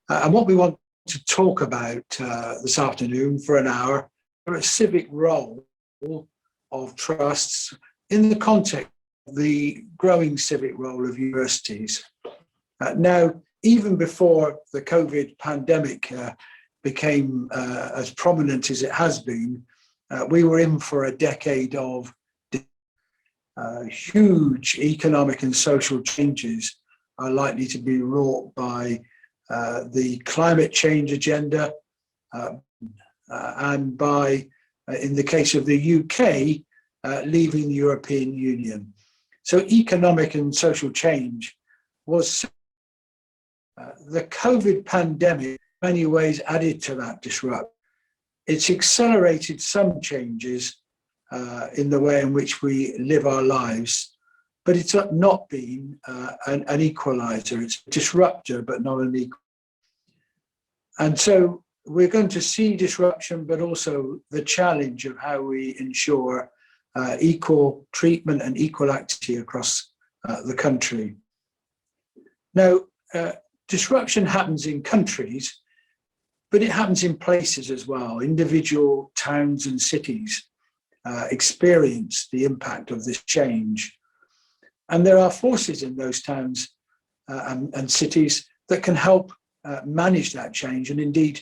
And what we want to talk about this afternoon for an hour are a civic role of trusts in the context of the growing civic role of universities. Now, even before the COVID pandemic became as prominent as it has been, we were in for a decade of huge economic and social changes are likely to be wrought by the climate change agenda and by, in the case of the UK, leaving the European Union. So economic and social change was the COVID pandemic in many ways added to that disruption. It's accelerated some changes in the way in which we live our lives, but it's not been an equalizer. It's a disruptor, but not an equalizer. And so we're going to see disruption, but also the challenge of how we ensure equal treatment and equal activity across the country. Now, disruption happens in countries, but it happens in places as well. Individual towns and cities experience the impact of this change. And there are forces in those towns and cities that can help manage that change and indeed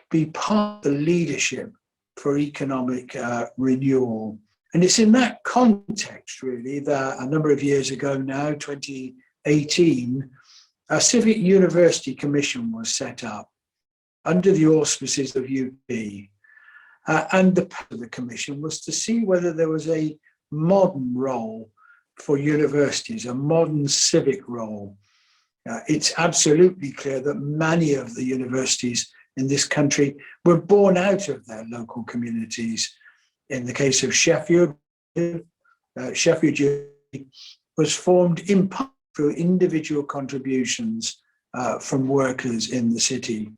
be part of the leadership for economic renewal. And it's in that context, really, that a number of years ago now, 2018, a Civic University Commission was set up under the auspices of UP. And the purpose of the commission was to see whether there was a modern role for universities, a modern civic role. It's absolutely clear that many of the universities in this country were born out of their local communities. In the case of Sheffield, Sheffield was formed in part through individual contributions from workers in the city.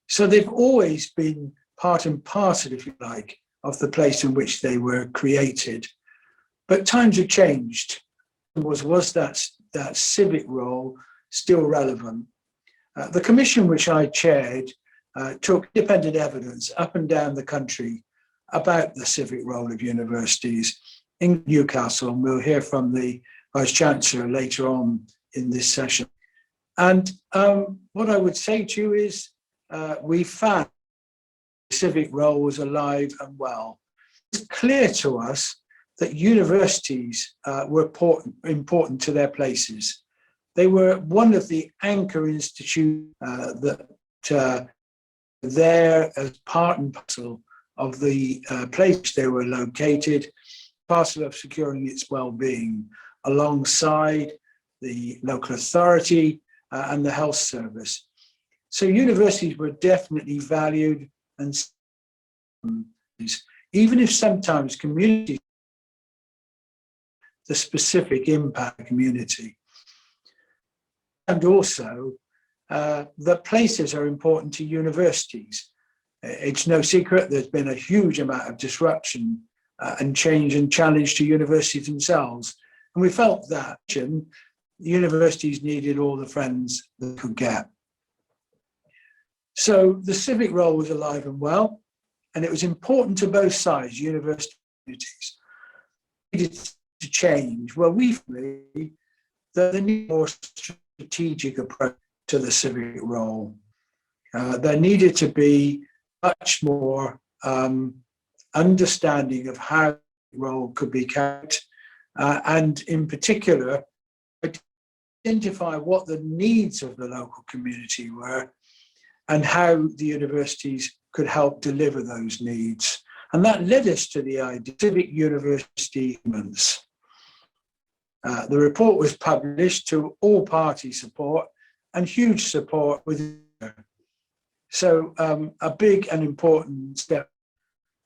So they've always been part and parcel, if you like, of the place in which they were created. But times have changed. Was that civic role still relevant? The commission which I chaired took independent evidence up and down the country about the civic role of universities in Newcastle, and we'll hear from the Vice-Chancellor later on in this session. And what I would say to you is we found the civic role was alive and well. It's clear to us that universities were important to their places. They were one of the anchor institutions that there as part and parcel of the place they were located, parcel of securing its well-being, alongside the local authority and the health service. So universities were definitely valued, and even if sometimes communities, the specific impact of community. And also that places are important to universities. It's no secret there's been a huge amount of disruption and change and challenge to universities themselves. And we felt that universities needed all the friends they could get. So the civic role was alive and well, and it was important to both sides, universities, needed to change. Well, we believe that they need a more strategic approach to the civic role. There needed to be much more understanding of how the role could be carried, and in particular, identify what the needs of the local community were and how the universities could help deliver those needs. And that led us to the idea of civic university movements. The report was published to all party support and huge support within. So a big and important step.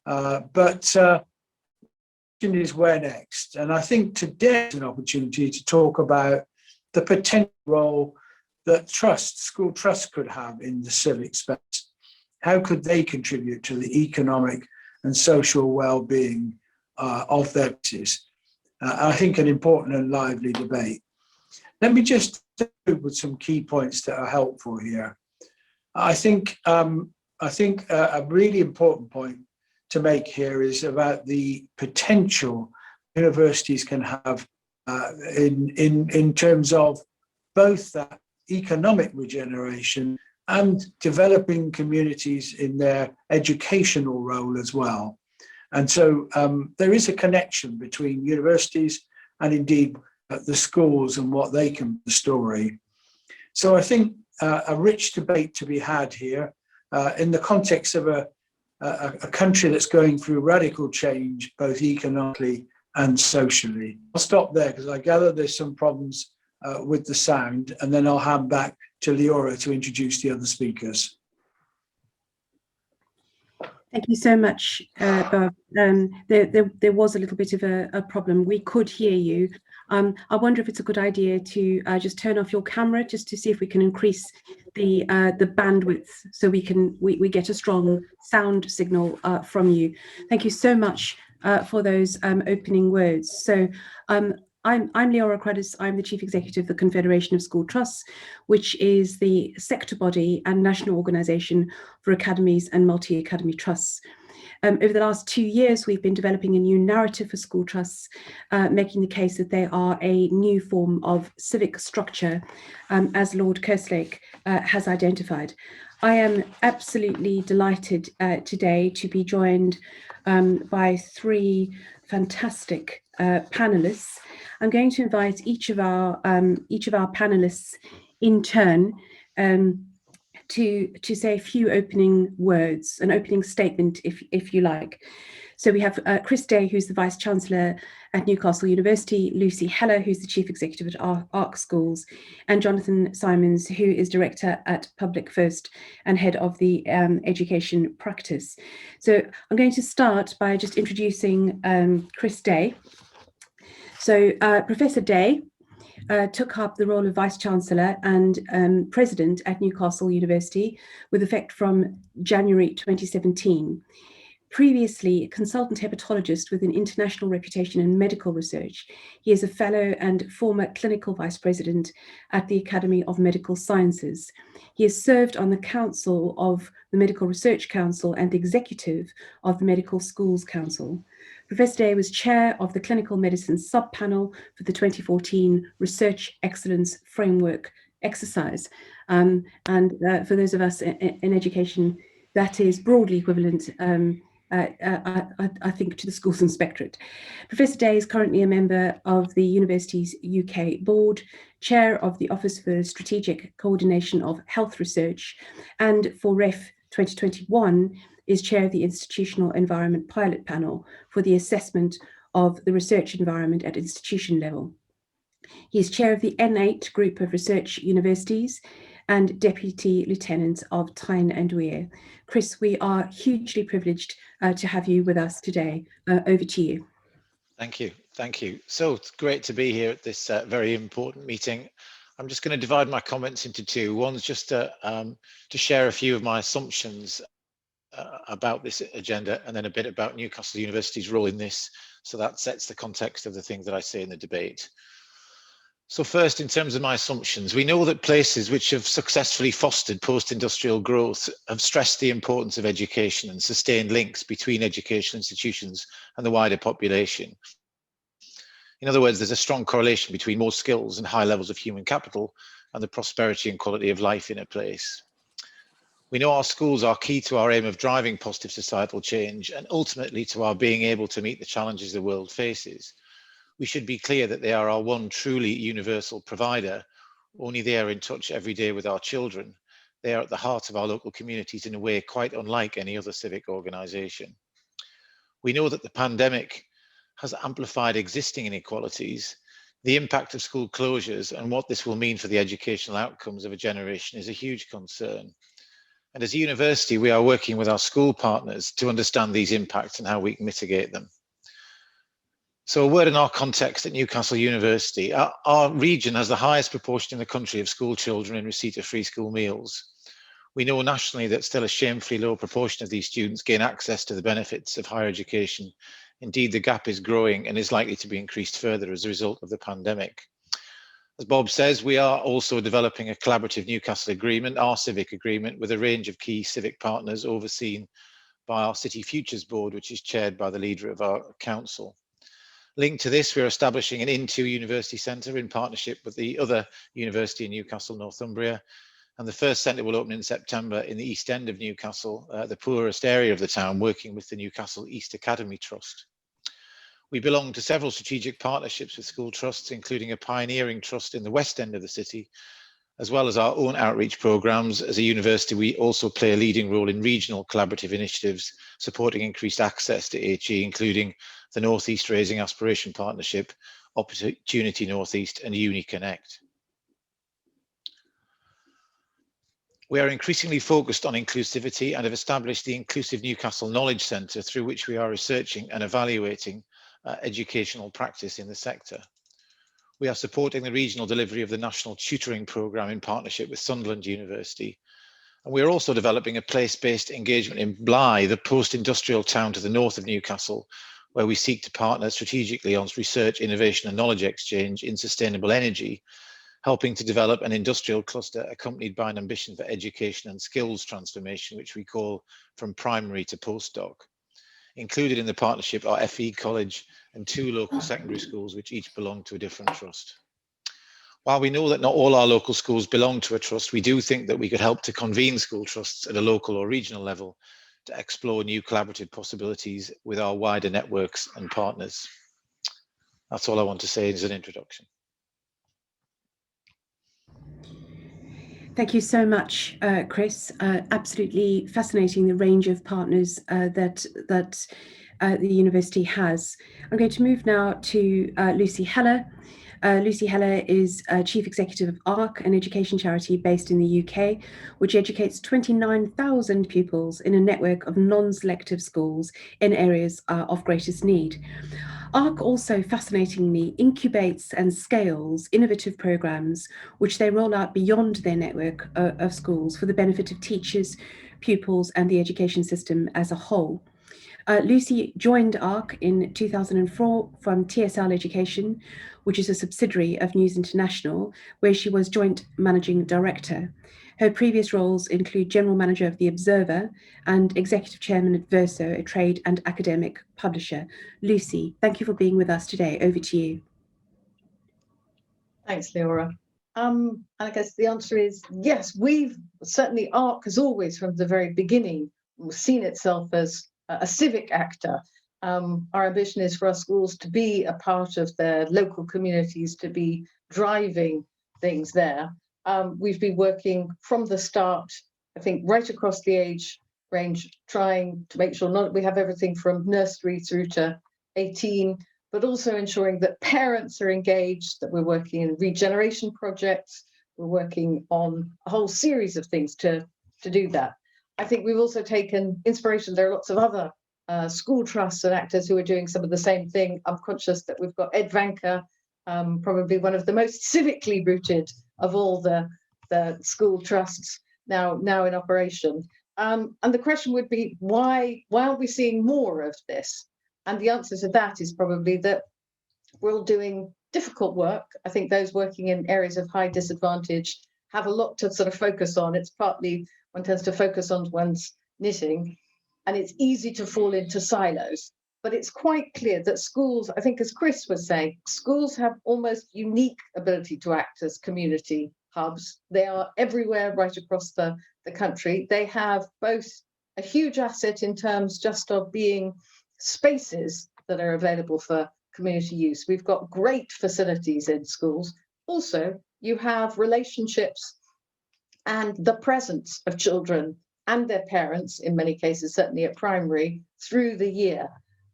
But the question is where next? And I think today is an opportunity to talk about the potential role that school trusts could have in the civic space. How could they contribute to the economic and social well-being of their places? I think an important and lively debate. Let me just with some key points that are helpful here. I think a really important point to make here is about the potential universities can have in terms of both that economic regeneration and developing communities in their educational role as well. And so there is a connection between universities and indeed the schools and what they can the story. So I think a rich debate to be had here in the context of a country that's going through radical change, both economically and socially. I'll stop there because I gather there's some problems with the sound, and then I'll hand back to Leora to introduce the other speakers. Thank you so much, Bob. There was a little bit of a problem. We could hear you. I wonder if it's a good idea to just turn off your camera just to see if we can increase the bandwidth so we get a strong sound signal from you. Thank you so much for those opening words. So I'm Leora Credis. I'm the Chief Executive of the Confederation of School Trusts, which is the sector body and national organisation for academies and multi-academy trusts. Over the last 2 years, we've been developing a new narrative for school trusts, making the case that they are a new form of civic structure, as Lord Kerslake has identified. I am absolutely delighted today to be joined by 3 fantastic panelists. I'm going to invite each of our panelists in turn to say a few opening words, an opening statement, if you like. So we have Chris Day, who's the Vice Chancellor at Newcastle University, Lucy Heller, who's the Chief Executive at ARC Schools, and Jonathan Simons, who is Director at Public First and Head of the Education Practice. So I'm going to start by just introducing Chris Day. So Professor Day took up the role of Vice Chancellor and President at Newcastle University with effect from January 2017. Previously a consultant hepatologist with an international reputation in medical research, he is a fellow and former clinical vice president at the Academy of Medical Sciences. He has served on the Council of the Medical Research Council and the executive of the Medical Schools Council. Professor Day was chair of the Clinical Medicine Sub-Panel for the 2014 Research Excellence Framework exercise. And for those of us in education, that is broadly equivalent, I think, to the Schools Inspectorate. Professor Day is currently a member of the University's UK Board, chair of the Office for Strategic Coordination of Health Research, and for REF 2021 is chair of the Institutional Environment Pilot Panel for the assessment of the research environment at institution level. He is chair of the N8 group of research universities and Deputy Lieutenant of Tyne and Wear. Chris, we are hugely privileged to have you with us today. Over to you. Thank you. Thank you. So it's great to be here at this very important meeting. I'm just going to divide my comments into 2. One's just to share a few of my assumptions about this agenda, and then a bit about Newcastle University's role in this. So that sets the context of the things that I say in the debate. So first, in terms of my assumptions, we know that places which have successfully fostered post-industrial growth have stressed the importance of education and sustained links between educational institutions and the wider population. In other words, there's a strong correlation between more skills and high levels of human capital and the prosperity and quality of life in a place. We know our schools are key to our aim of driving positive societal change and ultimately to our being able to meet the challenges the world faces. We should be clear that they are our one truly universal provider. Only they are in touch every day with our children. They are at the heart of our local communities in a way quite unlike any other civic organisation. We know that the pandemic has amplified existing inequalities. The impact of school closures and what this will mean for the educational outcomes of a generation is a huge concern. And as a university, we are working with our school partners to understand these impacts and how we can mitigate them. So a word in our context at Newcastle University. Our region has the highest proportion in the country of school children in receipt of free school meals. We know nationally that still a shamefully low proportion of these students gain access to the benefits of higher education. Indeed, the gap is growing and is likely to be increased further as a result of the pandemic. As Bob says, we are also developing a collaborative Newcastle agreement, our Civic agreement, with a range of key civic partners overseen by our City Futures Board, which is chaired by the leader of our council. Linked to this, we're establishing an Into University Centre in partnership with the other university in Newcastle, Northumbria. And the first centre will open in September in the East End of Newcastle, the poorest area of the town, working with the Newcastle East Academy Trust. We belong to several strategic partnerships with school trusts, including a pioneering trust in the West End of the city, as well as our own outreach programmes. As a university, we also play a leading role in regional collaborative initiatives, supporting increased access to HE, including the North East Raising Aspiration Partnership, Opportunity North East and UniConnect. We are increasingly focused on inclusivity and have established the Inclusive Newcastle Knowledge Centre, through which we are researching and evaluating educational practice in the sector. We are supporting the regional delivery of the National Tutoring Programme in partnership with Sunderland University. And we are also developing a place-based engagement in Bly, the post-industrial town to the north of Newcastle, where we seek to partner strategically on research, innovation and knowledge exchange in sustainable energy, helping to develop an industrial cluster accompanied by an ambition for education and skills transformation, which we call From Primary to Postdoc. Included in the partnership are FE College and 2 local secondary schools, which each belong to a different trust. While we know that not all our local schools belong to a trust, we do think that we could help to convene school trusts at a local or regional level to explore new collaborative possibilities with our wider networks and partners. That's all I want to say as an introduction. Thank you so much, Chris. Absolutely fascinating, the range of partners that the university has. I'm going to move now to Lucy Heller. Lucy Heller is Chief Executive of ARC, an education charity based in the UK, which educates 29,000 pupils in a network of non-selective schools in areas of greatest need. ARC also fascinatingly incubates and scales innovative programs which they roll out beyond their network of schools for the benefit of teachers, pupils and the education system as a whole. Lucy joined ARC in 2004 from TSL Education, which is a subsidiary of News International, where she was Joint Managing Director. Her previous roles include General Manager of The Observer and Executive Chairman of Verso, a trade and academic publisher. Lucy, thank you for being with us today. Over to you. Thanks, Leora. And I guess the answer is yes, we've certainly, ARC has always from the very beginning seen itself as a civic actor. Our ambition is for our schools to be a part of their local communities, to be driving things there. We've been working from the start, I think, right across the age range, trying to make sure we have everything from nursery through to 18, but also ensuring that parents are engaged, that we're working in regeneration projects, we're working on a whole series of things to do that. I think we've also taken inspiration. There are lots of other school trusts and actors who are doing some of the same thing. I'm conscious that we've got Ed Vanker, probably one of the most civically rooted of all the school trusts now in operation. And the question would be, why aren't we seeing more of this? And the answer to that is probably that we're all doing difficult work. I think those working in areas of high disadvantage have a lot to sort of focus on. It's partly one tends to focus on one's knitting, and it's easy to fall into silos. But it's quite clear that schools, I think as Chris was saying, schools have almost unique ability to act as community hubs. They are everywhere right across the country. They have both a huge asset in terms just of being spaces that are available for community use. We've got great facilities in schools. Also, you have relationships and the presence of children and their parents, in many cases, certainly at primary, through the year.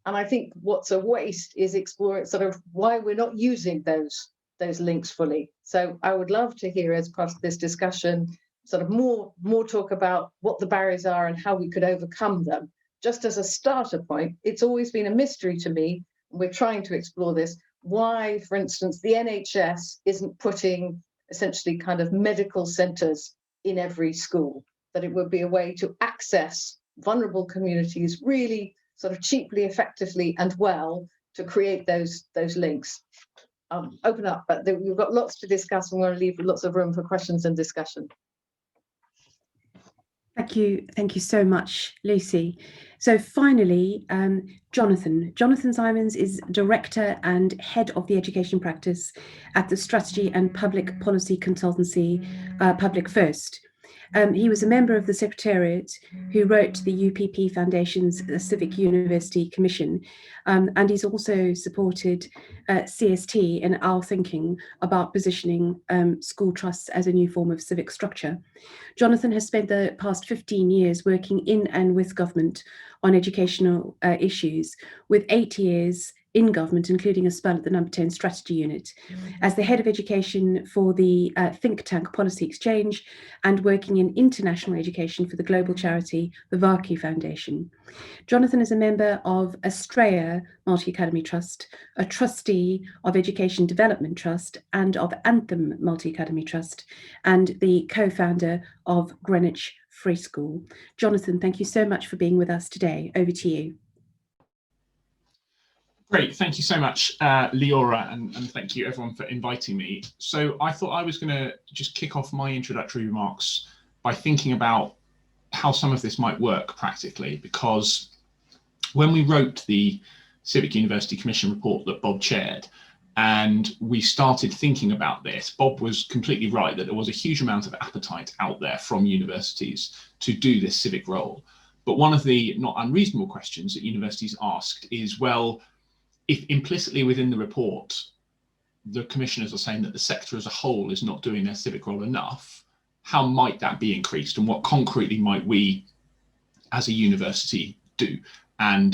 And I think what's a waste is exploring sort of why we're not using those links fully. So I would love to hear, as part of this discussion, sort of more talk about what the barriers are and how we could overcome them. Just as a starter point, it's always been a mystery to me, and we're trying to explore this, why, for instance, the NHS isn't putting essentially kind of medical centres in every school, that it would be a way to access vulnerable communities really sort of cheaply, effectively and well to create those links. open up, but we've got lots to discuss and we're going to leave lots of room for questions and discussion. Thank you so much, Lucy. So finally, Jonathan Simons is Director and Head of the Education Practice at the Strategy and Public Policy Consultancy, Public First. He was a member of the Secretariat who wrote the UPP Foundation's Civic University Commission, and he's also supported CST in our thinking about positioning school trusts as a new form of civic structure. Jonathan has spent the past 15 years working in and with government on educational issues, with 8 years in government, including a spell at the No. 10 Strategy Unit, as the head of education for the think tank Policy Exchange, and working in international education for the global charity the Vaki Foundation. Jonathan is a member of Australia Multi-Academy Trust, a trustee of Education Development Trust and of Anthem Multi-Academy Trust, and the co-founder of Greenwich Free School. Jonathan, thank you so much for being with us today. Over to you. Great, thank you so much, Leora, and thank you everyone for inviting me. So I thought I was going to just kick off my introductory remarks by thinking about how some of this might work practically, because when we wrote the Civic University Commission report that Bob chaired, and we started thinking about this, Bob was completely right that there was a huge amount of appetite out there from universities to do this civic role. But one of the not unreasonable questions that universities asked is, well, if implicitly within the report, the commissioners are saying that the sector as a whole is not doing their civic role enough, how might that be increased, and what concretely might we as a university do? And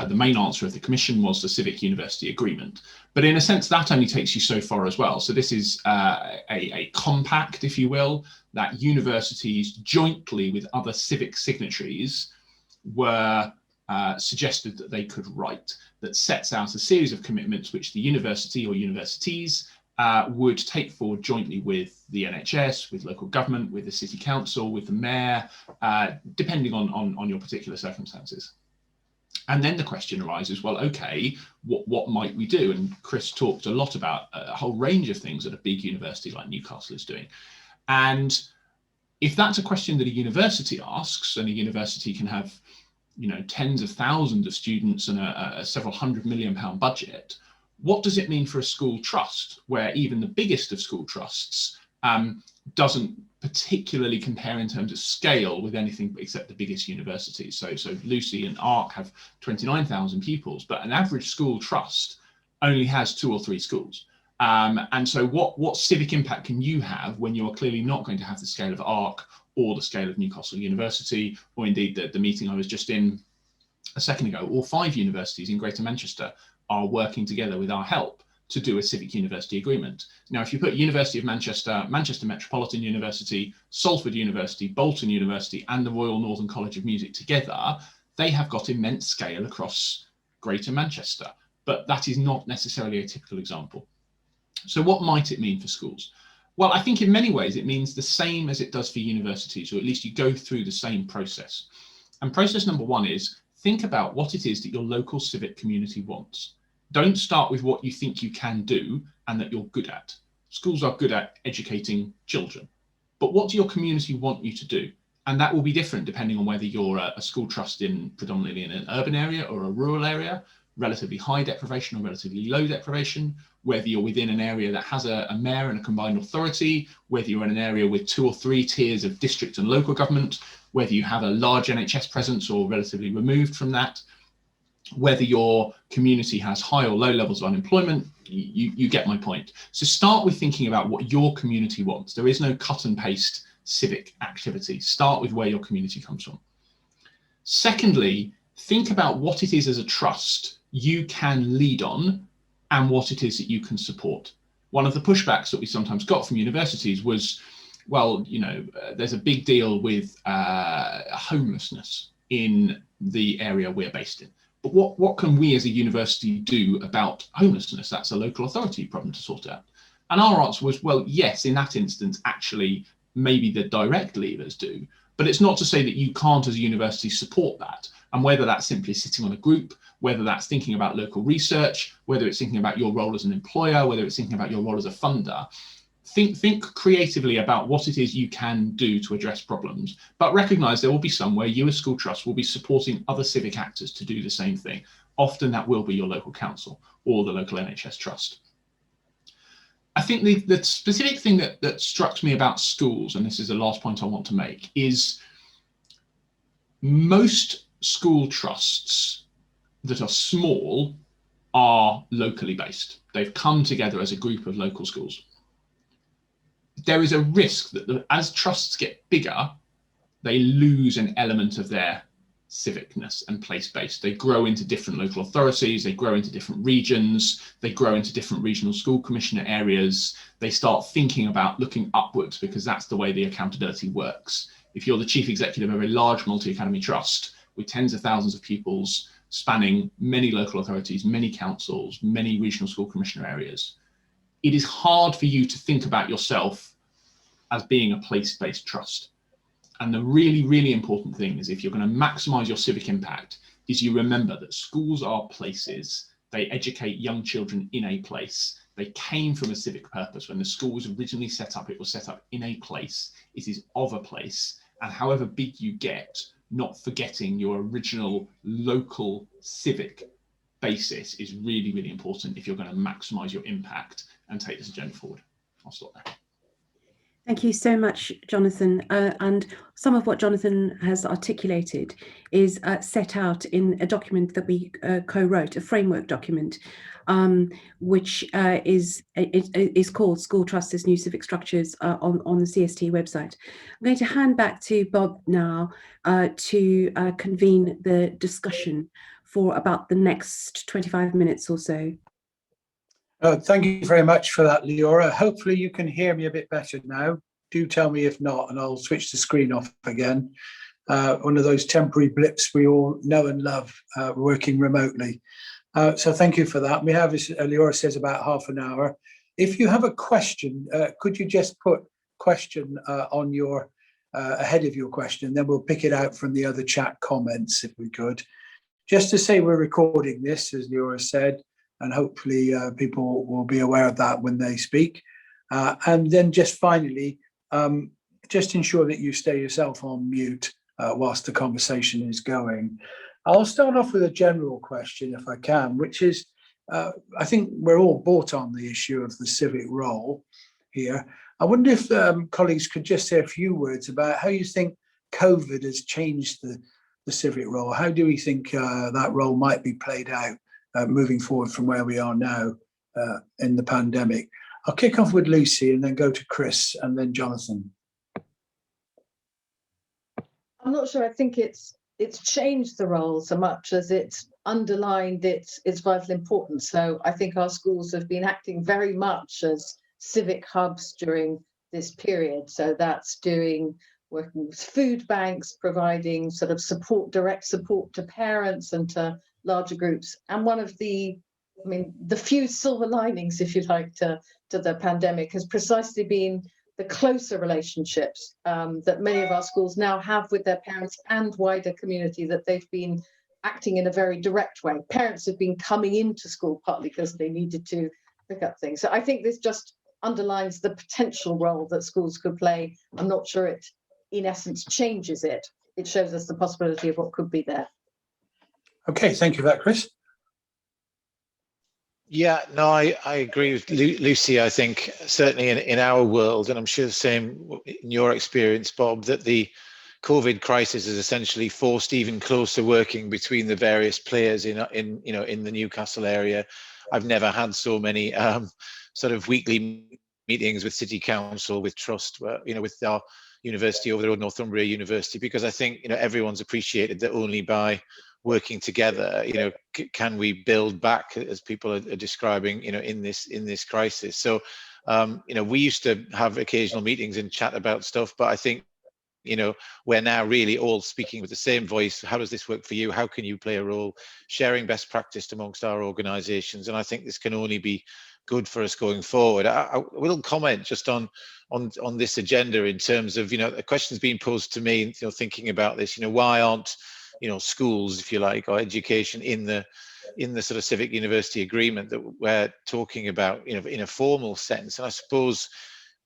the main answer of the commission was the Civic University Agreement. But in a sense, that only takes you so far as well. So this is a compact, if you will, that universities jointly with other civic signatories were suggested that they could write, that sets out a series of commitments which the university or universities would take forward jointly with the NHS, with local government, with the city council, with the mayor, depending on your particular circumstances. And then the question arises, well, okay, what might we do? And Chris talked a lot about a whole range of things that a big university like Newcastle is doing. And if that's a question that a university asks, and a university can have, you know, tens of thousands of students and a several £100 million budget, what does it mean for a school trust, where even the biggest of school trusts doesn't particularly compare in terms of scale with anything except the biggest universities? So Lucy and ARC have 29,000 pupils, but an average school trust only has 2 or 3 schools. And so what civic impact can you have when you're clearly not going to have the scale of ARC or the scale of Newcastle University, or indeed the meeting I was just in a second ago? All 5 universities in Greater Manchester are working together with our help to do a Civic University Agreement. Now, if you put University of Manchester, Manchester Metropolitan University, Salford University, Bolton University, and the Royal Northern College of Music together, they have got immense scale across Greater Manchester, but that is not necessarily a typical example. So what might it mean for schools? Well, I think in many ways it means the same as it does for universities, or at least you go through the same process. And process number 1 is think about what it is that your local civic community wants. Don't start with what you think you can do and that you're good at. Schools are good at educating children, but what do your community want you to do? And that will be different depending on whether you're a school trust predominantly in an urban area or a rural area, relatively high deprivation or relatively low deprivation, whether you're within an area that has a mayor and a combined authority, whether you're in an area with 2 or 3 tiers of district and local government, whether you have a large NHS presence or relatively removed from that, whether your community has high or low levels of unemployment. You get my point. So start with thinking about what your community wants. There is no cut and paste civic activity. Start with where your community comes from. Secondly, think about what it is as a trust you can lead on and what it is that you can support. One of the pushbacks that we sometimes got from universities was, well, you know, there's a big deal with homelessness in the area we're based in. But what can we as a university do about homelessness? That's a local authority problem to sort out. And our answer was, well, yes, in that instance, actually, maybe the direct levers do, But it's not to say that you can't, as a university, support that. And whether that's simply sitting on a group, whether that's thinking about local research, whether it's thinking about your role as an employer, whether it's thinking about your role as a funder, think creatively about what it is you can do to address problems, but recognize there will be some where you as school trust will be supporting other civic actors to do the same thing. Often that will be your local council or the local NHS trust. I think the specific thing that struck me about schools, and this is the last point I want to make, is most school trusts that are small are locally based. They've come together as a group of local schools. There is a risk that as trusts get bigger, they lose an element of their civicness and place-based. They grow into different local authorities, they grow into different regions, they grow into different regional school commissioner areas. They start thinking about looking upwards because that's the way the accountability works. If you're the chief executive of a large multi-academy trust with tens of thousands of pupils spanning many local authorities, many councils, many regional school commissioner areas, it is hard for you to think about yourself as being a place-based trust. And the really, really important thing is if you're going to maximize your civic impact is you remember that schools are places. They educate young children in a place. They came from a civic purpose. When the school was originally set up, it was set up in a place. It is of a place. And however big you get, not forgetting your original local civic basis is really, really important if you're going to maximize your impact and take this agenda forward. I'll stop there. Thank you so much, Jonathan. And some of what Jonathan has articulated is set out in a document that we co-wrote, a framework document, which is called School Trust as New Civic Structures on the CST website. I'm going to hand back to Bob now to convene the discussion for about the next 25 minutes or so. Thank you very much for that, Leora. Hopefully you can hear me a bit better now. Do tell me if not, and I'll switch the screen off again. One of those temporary blips we all know and love working remotely. So thank you for that. We have, as Leora says, about half an hour. If you have a question, could you just put question on your ahead of your question, then we'll pick it out from the other chat comments if we could. Just to say we're recording this, as Leora said, and hopefully people will be aware of that when they speak. And then just finally, just ensure that you stay yourself on mute whilst the conversation is going. I'll start off with a general question, if I can, which is, I think we're all bought on the issue of the civic role here. I wonder if colleagues could just say a few words about how you think COVID has changed the civic role. How do we think that role might be played out moving forward from where we are now in the pandemic? I'll kick off with Lucy and then go to Chris and then Jonathan. I'm not sure. I think it's changed the role so much as it's underlined its vital importance. So I think our schools have been acting very much as civic hubs during this period. So that's working with food banks, providing sort of direct support to parents and to larger groups. And one of the few silver linings, if you like, to the pandemic has precisely been the closer relationships that many of our schools now have with their parents and wider community, that they've been acting in a very direct way. Parents have been coming into school partly because they needed to pick up things. So I think this just underlines the potential role that schools could play. I'm not sure it, in essence, changes it. It shows us the possibility of what could be there. Okay, thank you for that, Chris. Yeah, no, I agree with Lucy. I think certainly in our world, and I'm sure the same in your experience, Bob, that the COVID crisis has essentially forced even closer working between the various players in the Newcastle area. I've never had so many sort of weekly meetings with City Council, with Trust, with our university over the road, Northumbria University, because I think everyone's appreciated that only by working together, can we build back, as people are describing, in this crisis. So, we used to have occasional meetings and chat about stuff, but I think, we're now really all speaking with the same voice. How does this work for you? How can you play a role? Sharing best practice amongst our organisations, and I think this can only be good for us going forward. I will comment just on this agenda in terms of, the questions being posed to me, thinking about this, why aren't, schools, if you like, or education in the sort of civic university agreement that we're talking about, in a formal sense. And I suppose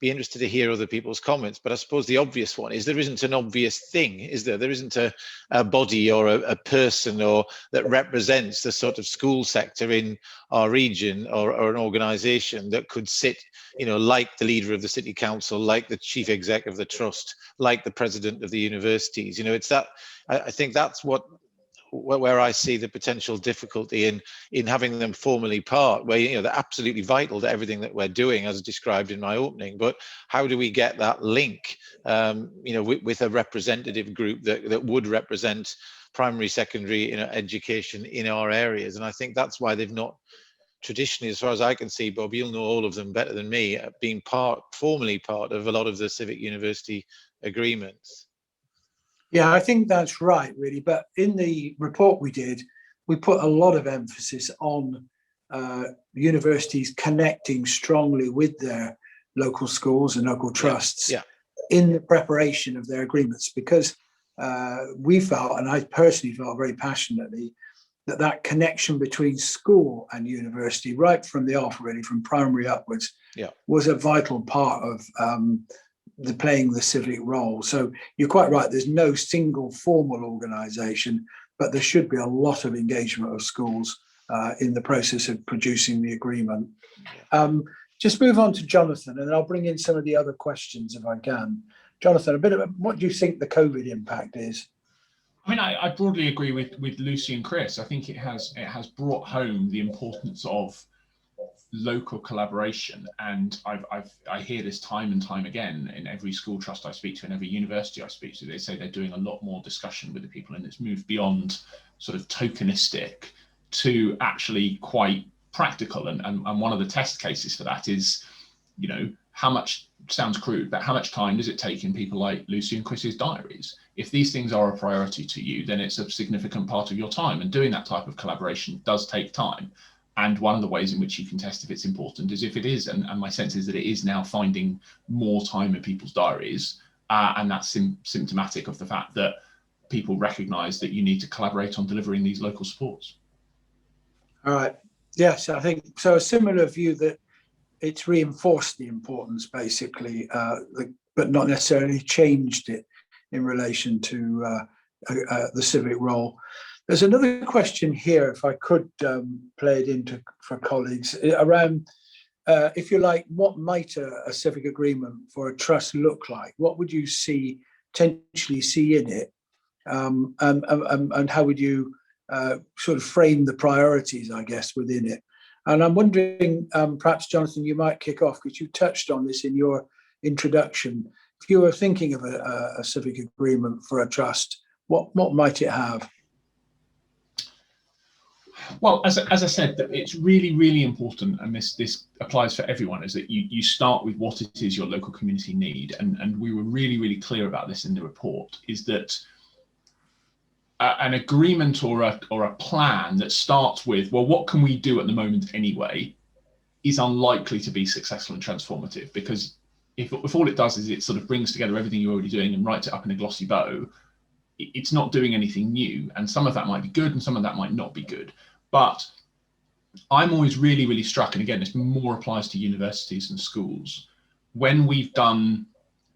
be interested to hear other people's comments, but I suppose the obvious one is there isn't an obvious thing, is there? There isn't a body or a person or that represents the sort of school sector in our region or an organisation that could sit, like the leader of the city council, like the chief exec of the trust, like the president of the universities. It's that, I think that's where I see the potential difficulty in having them formally part, where they're absolutely vital to everything that we're doing, as described in my opening. But how do we get that link, with a representative group that would represent primary, secondary, education in our areas? And I think that's why they've not traditionally, as far as I can see, Bob, you'll know all of them better than me, being formally part of a lot of the civic university agreements. Yeah, I think that's right, really. But in the report we did, we put a lot of emphasis on universities connecting strongly with their local schools and local trusts in the preparation of their agreements, because we felt, and I personally felt very passionately, that connection between school and university, right from the off, really, from primary upwards, was a vital part of playing the civic role. So you're quite right, there's no single formal organisation, but there should be a lot of engagement of schools in the process of producing the agreement. Just move on to Jonathan, and I'll bring in some of the other questions if I can. Jonathan, a bit of what do you think the COVID impact is? I mean, I broadly agree with Lucy and Chris. I think it has brought home the importance of local collaboration, and I hear this time and time again in every school trust I speak to, in every university I speak to. They say they're doing a lot more discussion with the people, and it's moved beyond sort of tokenistic to actually quite practical. And one of the test cases for that is, how much, sounds crude, but how much time does it take in people like Lucy and Chris's diaries? If these things are a priority to you, then it's a significant part of your time, and doing that type of collaboration does take time. And one of the ways in which you can test if it's important is if it is, and my sense is that it is now finding more time in people's diaries, and that's symptomatic of the fact that people recognise that you need to collaborate on delivering these local supports. All right. Yes, I think so. A similar view that it's reinforced the importance, basically, but not necessarily changed it in relation to the civic role. There's another question here, if I could play it into for colleagues, around, if you like, what might a civic agreement for a trust look like? What would you potentially see in it? And how would you sort of frame the priorities, I guess, within it? And I'm wondering, perhaps, Jonathan, you might kick off, because you touched on this in your introduction. If you were thinking of a civic agreement for a trust, what might it have? Well, as I said, it's really, really important, and this applies for everyone, is that you start with what it is your local community need. And we were really, really clear about this in the report, is that an agreement or a plan that starts with, well, what can we do at the moment anyway, is unlikely to be successful and transformative, because if all it does is it sort of brings together everything you're already doing and writes it up in a glossy bow, it's not doing anything new. And some of that might be good and some of that might not be good. But I'm always really, really struck, and again, this more applies to universities and schools, when we've done,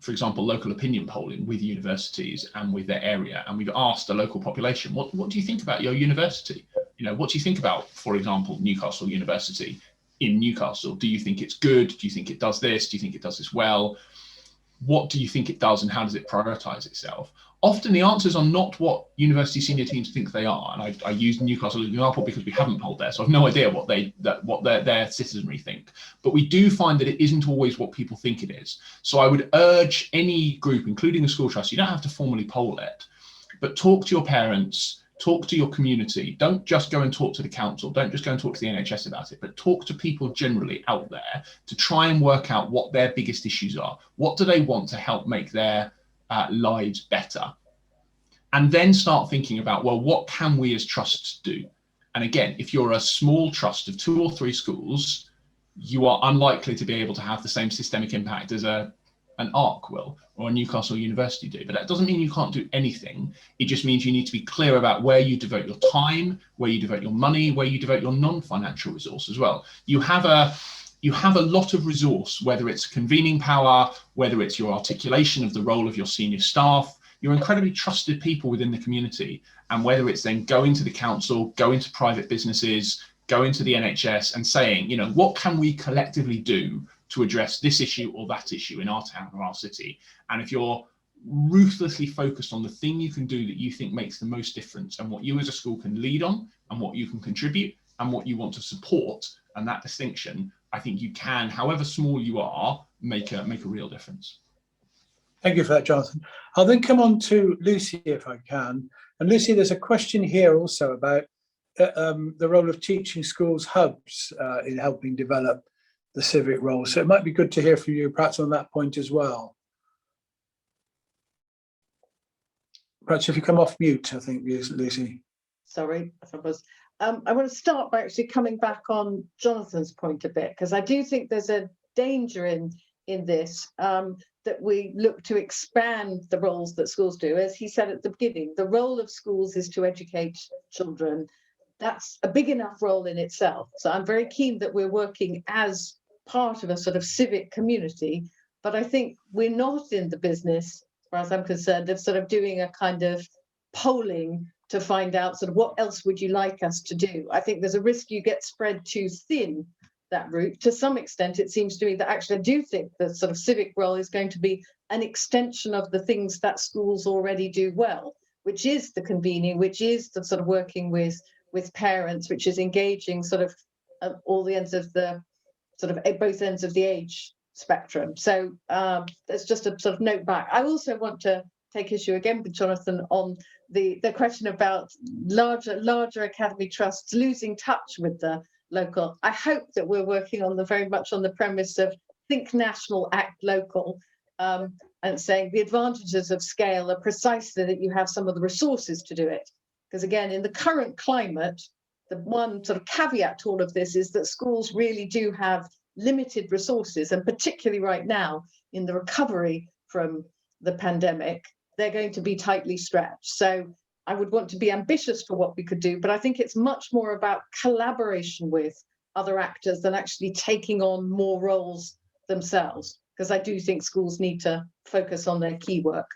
for example, local opinion polling with universities and with their area, and we've asked the local population, what do you think about your university? What do you think about, for example, Newcastle University in Newcastle? Do you think it's good? Do you think it does this? Do you think it does this well? What do you think it does, and how does it prioritize itself? Often the answers are not what university senior teams think they are. And I use Newcastle as an example because we haven't polled there, so I've no idea what their citizenry think. But we do find that it isn't always what people think it is. So I would urge any group, including a school trust, you don't have to formally poll it, but talk to your parents, talk to your community. Don't just go and talk to the council. Don't just go and talk to the NHS about it, but talk to people generally out there to try and work out what their biggest issues are. What do they want to help make their lives better? And then start thinking about, well, what can we as trusts do? And again, if you're a small trust of 2 or 3 schools, you are unlikely to be able to have the same systemic impact as an ARC will or a Newcastle University do. But that doesn't mean you can't do anything. It just means you need to be clear about where you devote your time, where you devote your money, where you devote your non-financial resource as well. You have a lot of resource, whether it's convening power, whether it's your articulation of the role of your senior staff. You're incredibly trusted people within the community, and whether it's then going to the council, going to private businesses, going to the NHS and saying, you know, what can we collectively do to address this issue or that issue in our town or our city? And if you're ruthlessly focused on the thing you can do that you think makes the most difference, and what you as a school can lead on, and what you can contribute, and what you want to support, and that distinction, I think you can, however small you are, make a real difference. Thank you for that, Jonathan. I'll then come on to Lucy if I can. And Lucy, there's a question here also about the role of teaching schools hubs in helping develop the civic role. So it might be good to hear from you perhaps on that point as well. Perhaps if you come off mute, I think, Lucy. Sorry, I was. I want to start by actually coming back on Jonathan's point a bit, because I do think there's a danger in this, that we look to expand the roles that schools do. As he said at the beginning, the role of schools is to educate children. That's a big enough role in itself. So I'm very keen that we're working as part of a sort of civic community, but I think we're not in the business, as far as I'm concerned, of sort of doing a kind of polling to find out sort of what else would you like us to do. I think there's a risk you get spread too thin that route. To some extent, it seems to me that actually I do think the sort of civic role is going to be an extension of the things that schools already do well, which is the convening, which is the sort of working with parents, which is engaging sort of all the ends of the sort of both ends of the age spectrum. So there's just a sort of note back. I also want to take issue again with Jonathan on the question about larger academy trusts losing touch with the local. I hope that we're working on very much on the premise of think national, act local, and saying the advantages of scale are precisely that you have some of the resources to do it. Because again, in the current climate, the one sort of caveat to all of this is that schools really do have limited resources, and particularly right now in the recovery from the pandemic, they're going to be tightly stretched. So I would want to be ambitious for what we could do, but I think it's much more about collaboration with other actors than actually taking on more roles themselves, because I do think schools need to focus on their key work.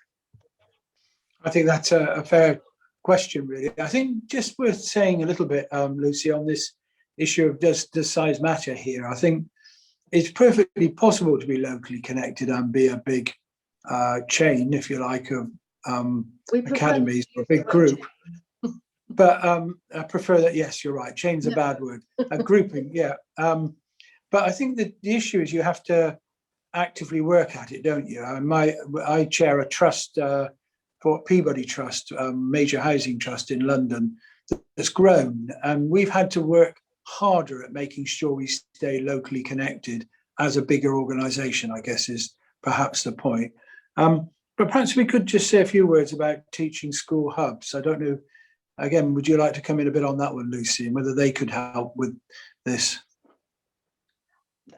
I think that's a fair question, really. I think just worth saying a little bit, Lucy, on this issue of does size matter here. I think it's perfectly possible to be locally connected and be a big chain, if you like, of academies, a big group. But I prefer that. Yes, you're right. Chain's a bad word. A grouping, yeah. But I think that the issue is you have to actively work at it, don't you? I chair a trust, for Peabody Trust, major housing trust in London, that's grown, and we've had to work harder at making sure we stay locally connected as a bigger organisation, I guess is perhaps the point. But perhaps we could just say a few words about teaching school hubs. I don't know, again, would you like to come in a bit on that one, Lucy, and whether they could help with this?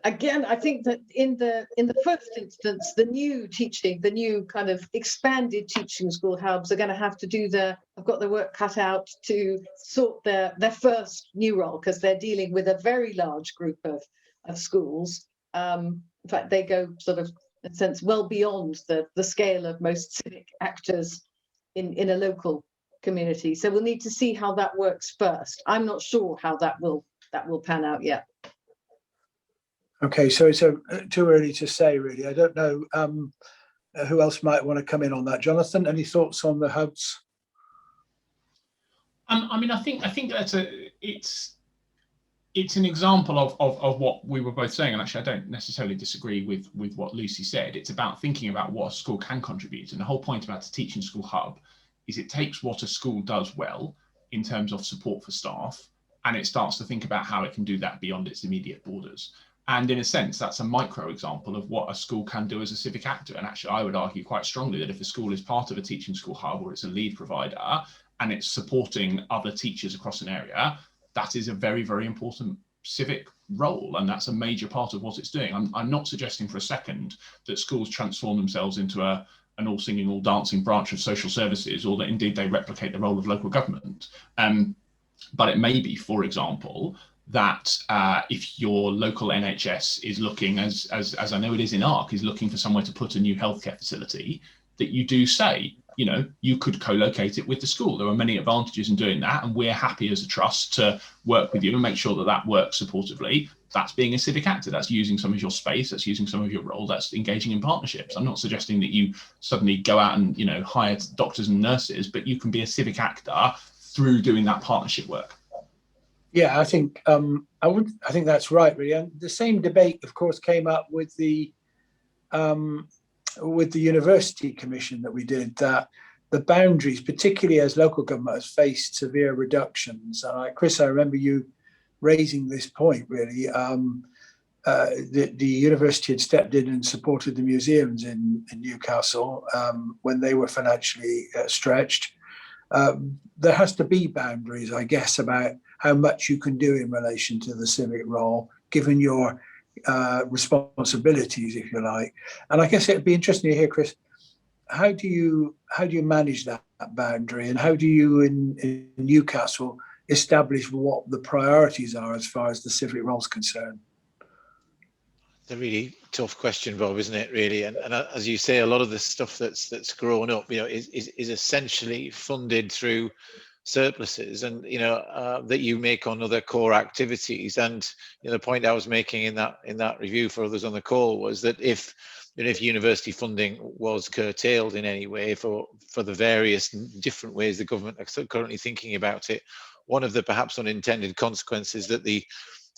Again, I think that in the first instance, the new kind of expanded teaching school hubs are going to have to have got their work cut out to sort their first new role, because they're dealing with a very large group of schools. In fact, they go sort of, in a sense, well beyond the scale of most civic actors in a local community. So we'll need to see how that works first. I'm not sure how that will pan out yet. Okay, so it's too early to say, really. I don't know who else might want to come in on that. Jonathan, any thoughts on the hubs? I mean, I think that's it's an example of what we were both saying, and actually I don't necessarily disagree with what Lucy said. It's about thinking about what a school can contribute, and the whole point about a teaching school hub is it takes what a school does well in terms of support for staff, and it starts to think about how it can do that beyond its immediate borders. And in a sense, that's a micro example of what a school can do as a civic actor. And actually, I would argue quite strongly that if a school is part of a teaching school hub or it's a lead provider and it's supporting other teachers across an area, that is a very, very important civic role, and that's a major part of what it's doing. I'm not suggesting for a second that schools transform themselves into an all singing, all dancing branch of social services, or that indeed they replicate the role of local government. But it may be, for example, that if your local NHS is looking, as I know it is in ARC, is looking for somewhere to put a new healthcare facility, that you do say, you know, you could co-locate it with the school. There are many advantages in doing that, and we're happy as a trust to work with you and make sure that that works supportively. That's being a civic actor. That's using some of your space. That's using some of your role. That's engaging in partnerships. I'm not suggesting that you suddenly go out and, you know, hire doctors and nurses, but you can be a civic actor through doing that partnership work. Yeah, I think I think that's right, really. And the same debate, of course, came up with the University Commission that we did, that the boundaries, particularly as local government has faced severe reductions. Chris, I remember you raising this point, really. The university had stepped in and supported the museums in Newcastle when they were financially stretched. There has to be boundaries, I guess, about how much you can do in relation to the civic role, given your responsibilities, if you like. And I guess it'd be interesting to hear, Chris, how do you manage that boundary, and how do you in Newcastle establish what the priorities are as far as the civic role is concerned? It's a really tough question, Bob, isn't it, really? And as you say, a lot of the stuff that's grown up, you know, is essentially funded through surpluses, and you know, that you make on other core activities. And you know, the point I was making in that review for others on the call was that if university funding was curtailed in any way for the various different ways the government are currently thinking about it, one of the perhaps unintended consequences that the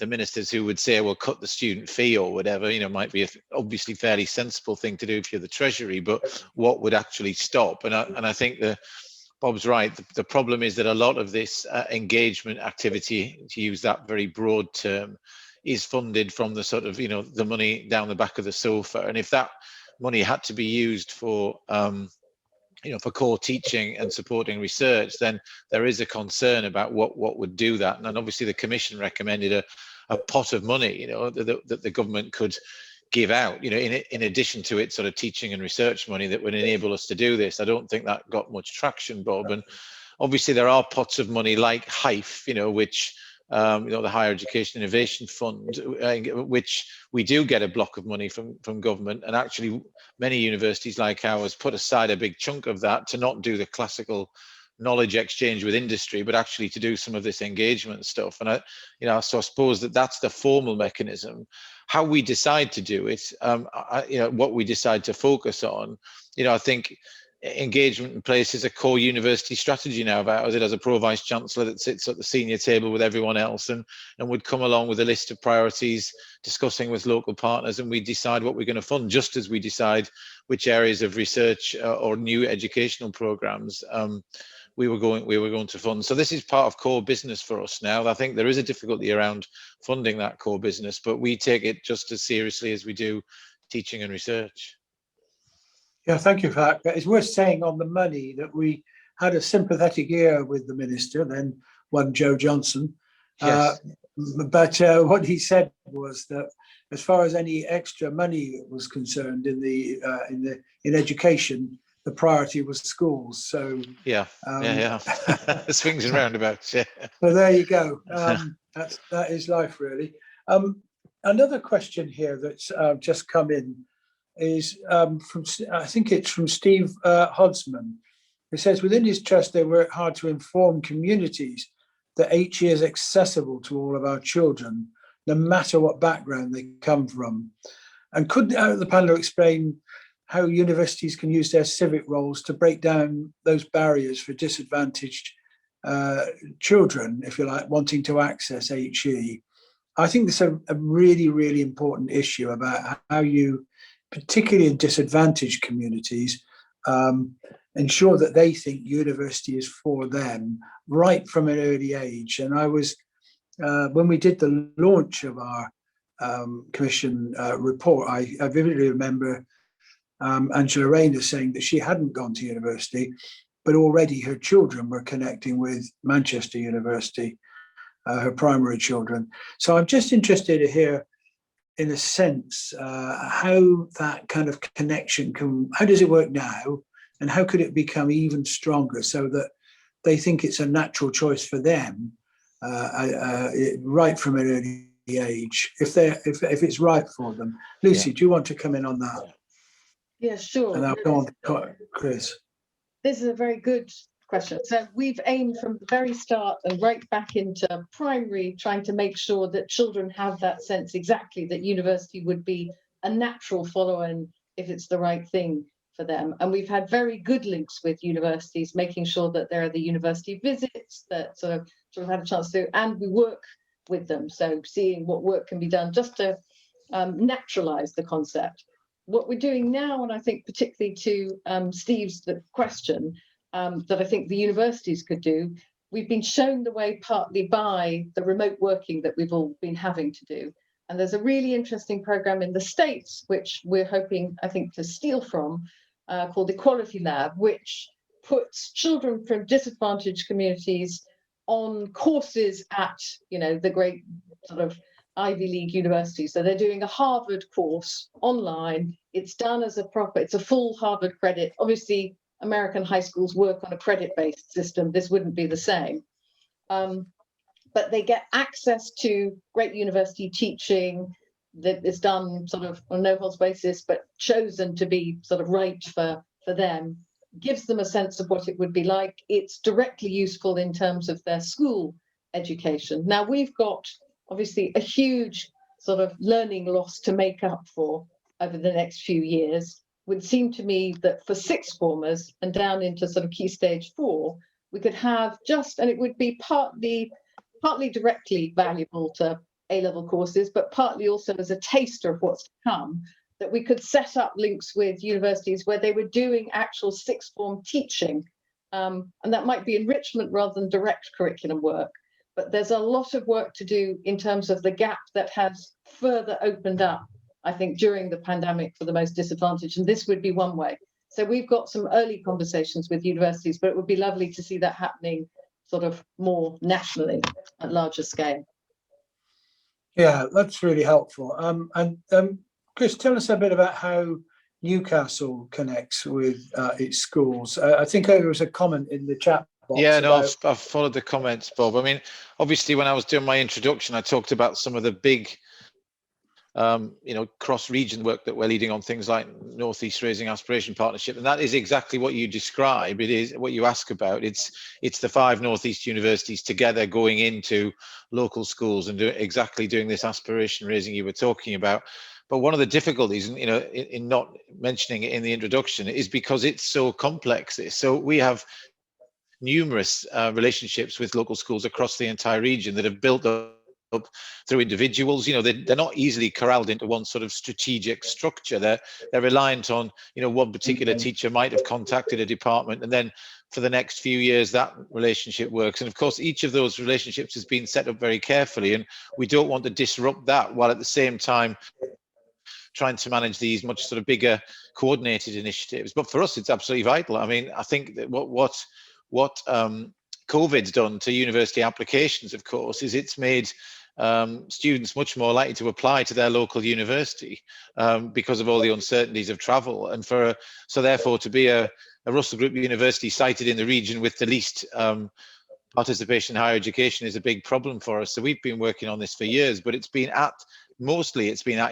ministers who would say, well, cut the student fee or whatever, you know, might be obviously fairly sensible thing to do if you're the Treasury, but what would actually stop? And I think Bob's right. The problem is that a lot of this engagement activity, to use that very broad term, is funded from the sort of, you know, the money down the back of the sofa. And if that money had to be used for, you know, for core teaching and supporting research, then there is a concern about what would do that. And obviously the Commission recommended a pot of money, you know, that the government could give out, you know, in addition to its sort of teaching and research money that would enable us to do this. I don't think that got much traction, Bob. And obviously there are pots of money like HIFE, you know, which you know, the Higher Education Innovation Fund, which we do get a block of money from government, and actually many universities like ours put aside a big chunk of that to not do the classical knowledge exchange with industry, but actually to do some of this engagement stuff. And you know, so I suppose that's the formal mechanism. How we decide to do it, you know, what we decide to focus on, you know, I think engagement in place is a core university strategy now of ours. It has a pro-vice chancellor that sits at the senior table with everyone else and would come along with a list of priorities, discussing with local partners, and we decide what we're going to fund, just as we decide which areas of research or new educational programs we were going to fund. So this is part of core business for us now. I think there is a difficulty around funding that core business, but we take it just as seriously as we do teaching and research. Yeah, thank you for that. It's worth saying on the money that we had a sympathetic ear with the minister, then one Joe Johnson. Yes. But what he said was that as far as any extra money was concerned in education, the priority was schools. So yeah. Swings and roundabouts. Yeah. So there you go. That is life, really. Another question here that's just come in is from, I think it's from Steve Hodsman, who says, within his trust, they work hard to inform communities that HE is accessible to all of our children, no matter what background they come from. And could the panel explain how universities can use their civic roles to break down those barriers for disadvantaged children, if you like, wanting to access HE? I think this is a really, really important issue about how you, particularly in disadvantaged communities, ensure that they think university is for them right from an early age. And I was, when we did the launch of our commission report, I vividly remember Angela Rayner saying that she hadn't gone to university, but already her children were connecting with Manchester University. her primary children. So I'm just interested to hear, in a sense, how that kind of connection how does it work now, and how could it become even stronger so that they think it's a natural choice for them right from an early age, if it's right for them. Lucy, do you want to come in on that? Yeah, sure. And I'll go on to Chris. This is a very good question. So we've aimed from the very start and right back into primary, trying to make sure that children have that sense exactly that university would be a natural follow-on if it's the right thing for them. And we've had very good links with universities, making sure that there are the university visits that sort of had a chance to do, and we work with them. So seeing what work can be done just to naturalize the concept. What we're doing now, and I think particularly to Steve's question, that I think the universities could do, we've been shown the way partly by the remote working that we've all been having to do. And there's a really interesting program in the States, which we're hoping, I think, to steal from, called Equality Lab, which puts children from disadvantaged communities on courses at, the great sort of Ivy League universities. So they're doing a Harvard course online. It's done as it's a full Harvard credit. Obviously, American high schools work on a credit-based system. This wouldn't be the same. But they get access to great university teaching that is done sort of on a no-holds basis, but chosen to be sort of right for them, gives them a sense of what it would be like. It's directly useful in terms of their school education. Now, we've got obviously a huge sort of learning loss to make up for over the next few years. Would seem to me that for sixth formers and down into sort of key stage 4, we could have and it would be partly directly valuable to A-level courses, but partly also as a taster of what's to come, that we could set up links with universities where they were doing actual sixth form teaching. And that might be enrichment rather than direct curriculum work. But there's a lot of work to do in terms of the gap that has further opened up, I think, during the pandemic for the most disadvantaged. And this would be one way. So we've got some early conversations with universities, but it would be lovely to see that happening sort of more nationally at larger scale. Yeah, that's really helpful. And Chris, tell us a bit about how Newcastle connects with its schools. I think there was a comment in the chat box. Yeah, no, I've followed the comments, Bob. I mean, obviously, when I was doing my introduction, I talked about some of the big cross-region work that we're leading on things like Northeast Raising Aspiration Partnership, and that is exactly what you describe. It is what you ask about. It's the 5 Northeast universities together going into local schools and doing this aspiration raising you were talking about. But one of the difficulties, in not mentioning it in the introduction, is because it's so complex. So we have numerous relationships with local schools across the entire region that have built up through individuals. They're not easily corralled into one sort of strategic structure. They're reliant on one particular teacher might have contacted a department, and then for the next few years that relationship works. And of course, each of those relationships has been set up very carefully, and we don't want to disrupt that while at the same time trying to manage these much sort of bigger coordinated initiatives. But for us, it's absolutely vital. I mean, I think that what COVID's done to university applications, of course, is it's made students much more likely to apply to their local university because of all the uncertainties of travel. And so therefore to be a Russell Group university cited in the region with the least participation in higher education is a big problem for us. So we've been working on this for years, but it's been at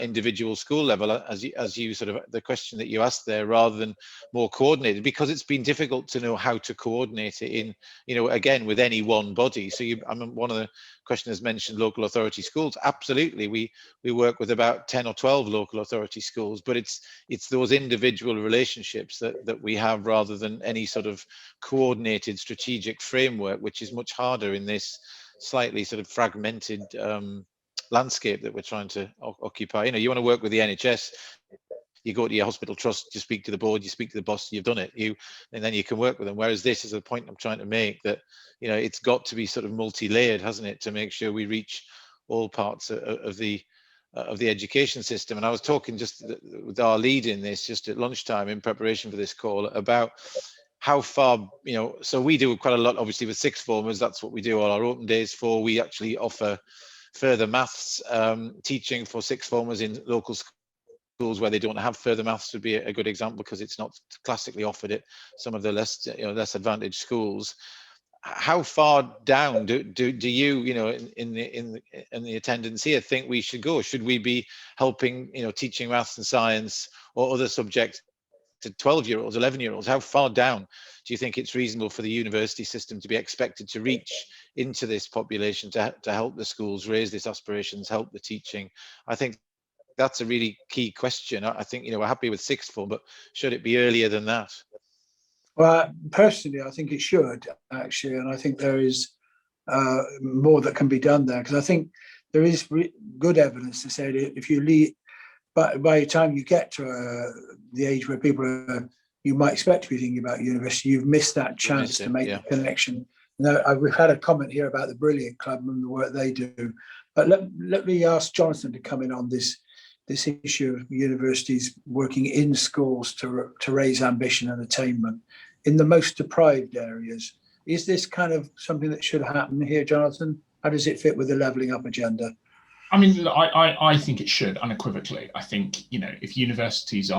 individual school level, as you sort of the question that you asked there, rather than more coordinated, because it's been difficult to know how to coordinate it in, again, with any one body. So one of the questioners mentioned local authority schools. Absolutely, we work with about 10 or 12 local authority schools, but it's those individual relationships that we have rather than any sort of coordinated strategic framework, which is much harder in this slightly sort of fragmented landscape that we're trying to occupy. You want to work with the NHS, you go to your hospital trust, you speak to the board, you speak to the boss, you've done it, and then you can work with them. Whereas this is the point I'm trying to make, that it's got to be sort of multi-layered, hasn't it, to make sure we reach all parts of the education system. And I was talking just with our lead in this just at lunchtime in preparation for this call about how far, so we do quite a lot, obviously, with sixth formers. That's what we do all our open days for. We actually offer further maths teaching for sixth formers in local schools where they don't have further maths would be a good example, because it's not classically offered at some of the less advantaged schools. How far down do you, in the attendance here, think we should go? Should we be helping, teaching maths and science or other subjects to 12-year-olds, 11-year-olds? How far down do you think it's reasonable for the university system to be expected to reach into this population to help the schools raise these aspirations, help the teaching? I think that's a really key question. I think, we're happy with sixth form, but should it be earlier than that? Well, personally, I think it should, actually, and I think there is more that can be done there, because I think there is good evidence to say that if you leave, but by the time you get to the age where you might expect to be thinking about university, you've missed that chance to make the connection. We've had a comment here about the Brilliant Club and the work they do, but let me ask Jonathan to come in on this issue of universities working in schools to raise ambition and attainment in the most deprived areas. Is this kind of something that should happen here, Jonathan? How does it fit with the levelling up agenda? I mean, I think it should, unequivocally. I think, if universities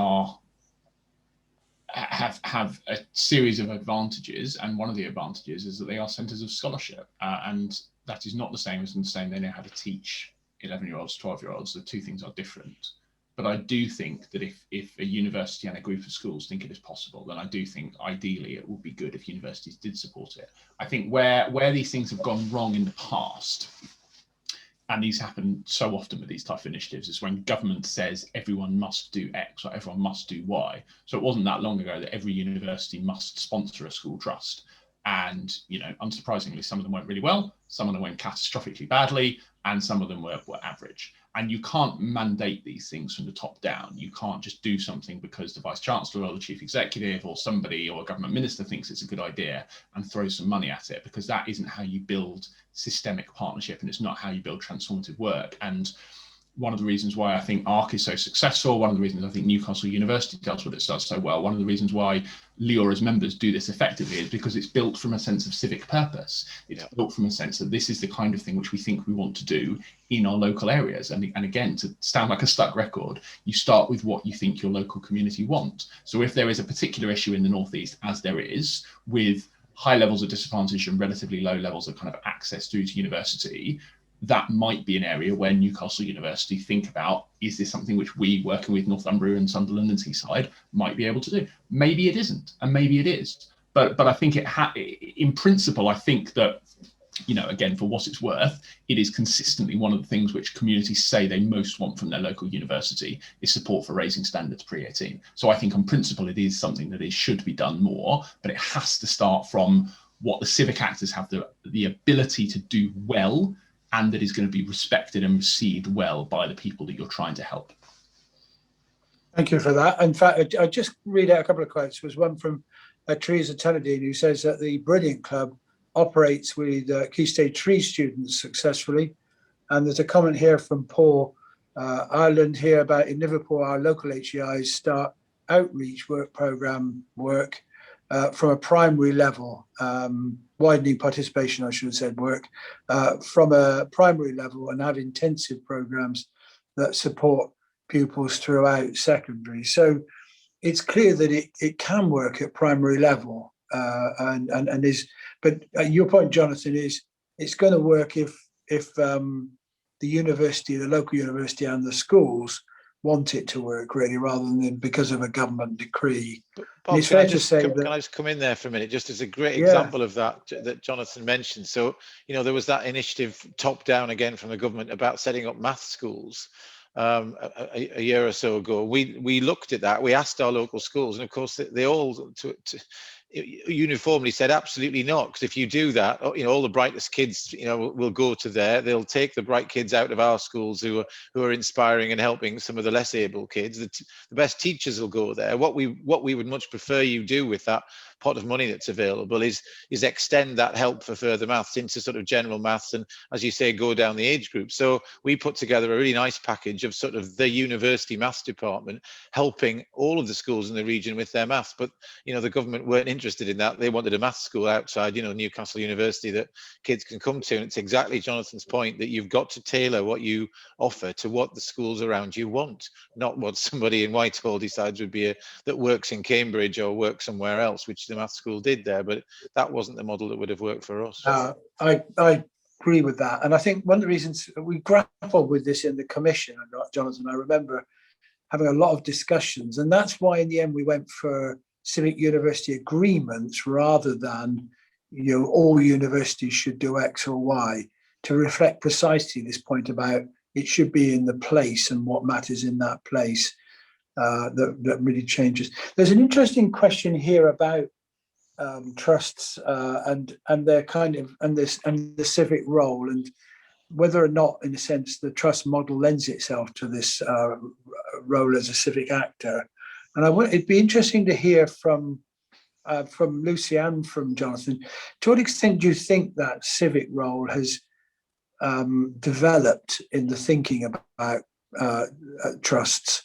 have a series of advantages, and one of the advantages is that they are centres of scholarship, and that is not the same as saying they know how to teach 11-year-olds, 12-year-olds. The two things are different. But I do think that if a university and a group of schools think it is possible, then I do think ideally it would be good if universities did support it. I think where these things have gone wrong in the past, and these happen so often with these type of initiatives, is when government says everyone must do X or everyone must do Y. So it wasn't that long ago that every university must sponsor a school trust. And, unsurprisingly, some of them went really well, some of them went catastrophically badly, and some of them were average. And you can't mandate these things from the top down. You can't just do something because the Vice Chancellor or the Chief Executive or somebody or a government minister thinks it's a good idea and throw some money at it, because that isn't how you build systemic partnership, and it's not how you build transformative work. And one of the reasons why I think ARC is so successful, one of the reasons I think Newcastle University does what it does so well, one of the reasons why LIORA's members do this effectively is because it's built from a sense of civic purpose. It's built from a sense that this is the kind of thing which we think we want to do in our local areas. And again, to sound like a stuck record, you start with what you think your local community want. So if there is a particular issue in the Northeast, as there is, with high levels of disadvantage and relatively low levels of kind of access through to university, that might be an area where Newcastle University think about, is this something which we, working with Northumbria and Sunderland and Teesside, might be able to do? Maybe it isn't, and maybe it is. But I think in principle, I think that, again, for what it's worth, it is consistently one of the things which communities say they most want from their local university is support for raising standards pre-18. So I think on principle, it is something that should be done more, but it has to start from what the civic actors have the ability to do well, and that is going to be respected and received well by the people that you're trying to help. Thank you for that. In fact, I'll just read out a couple of quotes. There's one from Teresa Tunnadine, who says that the Brilliant Club operates with Key Stage 3 students successfully. And there's a comment here from Paul Ireland here about in Liverpool, our local HEIs start outreach program work from a primary level, widening participation, I should have said, work from a primary level, and have intensive programs that support pupils throughout secondary. So it's clear that it can work at primary level, and is. But your point, Jonathan, is it's going to work if the university, the local university, and the schools want it to work, really, rather than because of a government decree. Bob, it's fair to say can I just come in there for a minute, just as a great example of that Jonathan mentioned. So, there was that initiative top down again from the government about setting up maths schools a year or so ago. We looked at that. We asked our local schools, and of course they all uniformly said absolutely not, because if you do that, all the brightest kids will go to there. They'll take the bright kids out of our schools who are inspiring and helping some of the less able kids. The best teachers will go there. What we would much prefer you do with that pot of money that's available is extend that help for further maths into sort of general maths, and as you say, go down the age group. So we put together a really nice package of sort of the university maths department helping all of the schools in the region with their maths. But the government weren't interested in that. They wanted a maths school outside Newcastle University that kids can come to. And it's exactly Jonathan's point, that you've got to tailor what you offer to what the schools around you want, not what somebody in Whitehall decides would be that works in Cambridge or works somewhere else, which the maths school did there. But that wasn't the model that would have worked for us. I agree with that. And I think one of the reasons we grappled with this in the commission, Jonathan, I remember having a lot of discussions, and that's why in the end we went for civic university agreements rather than all universities should do X or Y, to reflect precisely this point about it should be in the place and what matters in that place. That really changes. There's an interesting question here about trusts and their and the civic role, and whether or not, in a sense, the trust model lends itself to this role as a civic actor. And it'd be interesting to hear from Lucy and from Jonathan, to what extent do you think that civic role has developed in the thinking about trusts?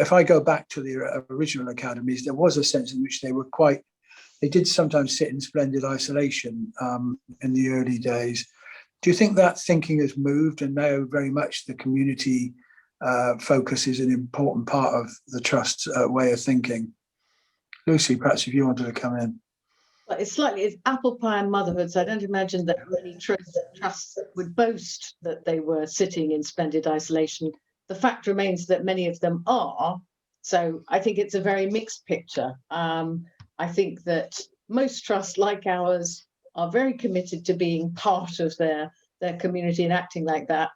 If I go back to the original academies, there was a sense in which they did sometimes sit in splendid isolation in the early days. Do you think that thinking has moved, and now very much the community focus is an important part of the trust's way of thinking? Lucy, perhaps if you wanted to come in. It's apple pie and motherhood, so I don't imagine that many trusts would boast that they were sitting in splendid isolation. The fact remains that many of them are. So I think it's a very mixed picture. I think that most trusts like ours are very committed to being part of their community and acting like that.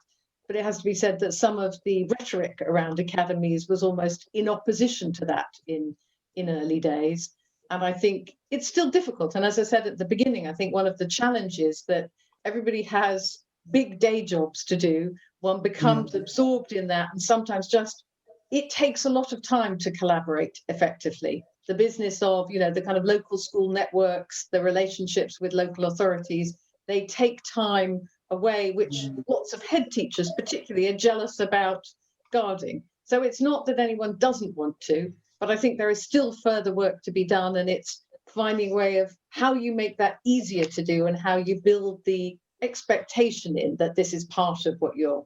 But it has to be said that some of the rhetoric around academies was almost in opposition to that in early days. And I think it's still difficult. And as I said at the beginning, I think one of the challenges that everybody has big day jobs to do. One becomes absorbed in that, and sometimes it takes a lot of time to collaborate effectively. The business of, the kind of local school networks, the relationships with local authorities, they take time away, which lots of head teachers particularly are jealous about guarding. So it's not that anyone doesn't want to, but I think there is still further work to be done, and it's finding a way of how you make that easier to do and how you build the expectation in that this is part of what you're